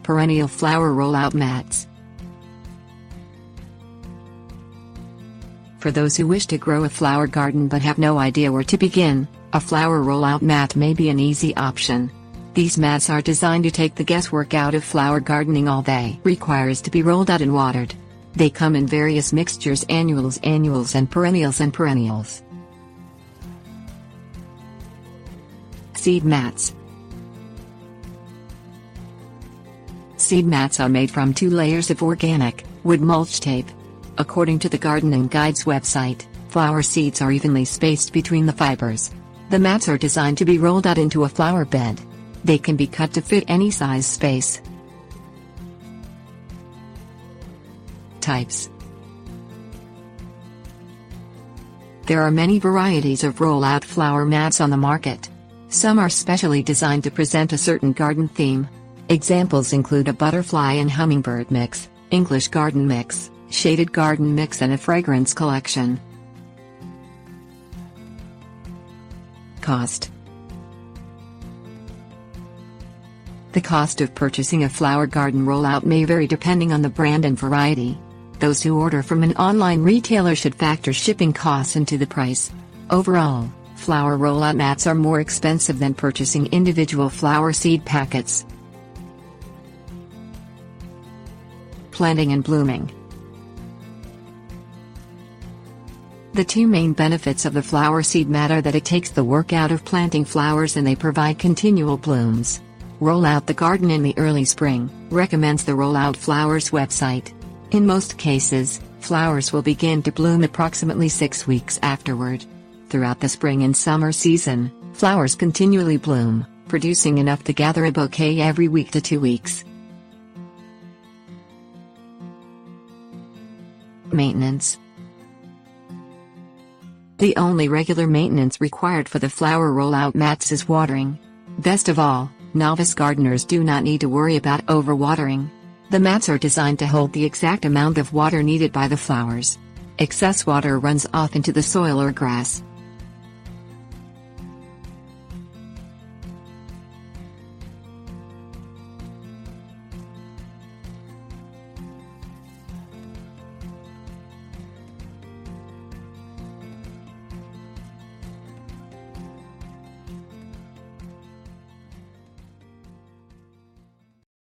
Perennial Flower Roll-Out Mats. For those who wish to grow a flower garden but have no idea where to begin, a flower roll-out mat may be an easy option. These mats are designed to take the guesswork out of flower gardening. All they require is to be rolled out and watered. They come in various mixtures: annuals, and perennials. Seed mats. Seed mats are made from 2 layers of organic, wood mulch tape. According to the Gardening Guide's website, flower seeds are evenly spaced between the fibers. The mats are designed to be rolled out into a flower bed. They can be cut to fit any size space. Types. There are many varieties of roll-out flower mats on the market. Some are specially designed to present a certain garden theme. Examples include a butterfly and hummingbird mix, English garden mix, shaded garden mix, and a fragrance collection. Cost. The cost of purchasing a flower garden rollout may vary depending on the brand and variety. Those who order from an online retailer should factor shipping costs into the price. Overall, flower rollout mats are more expensive than purchasing individual flower seed packets. Planting and blooming. The 2 main benefits of the flower seed mat are that it takes the work out of planting flowers and they provide continual blooms. Roll Out the Garden in the Early Spring, recommends the Roll-Out Flowers website. In most cases, flowers will begin to bloom approximately 6 weeks afterward. Throughout the spring and summer season, flowers continually bloom, producing enough to gather a bouquet every week to 2 weeks. Maintenance. The only regular maintenance required for the flower roll-out mats is watering. Best of all, novice gardeners do not need to worry about overwatering. The mats are designed to hold the exact amount of water needed by the flowers. Excess water runs off into the soil or grass,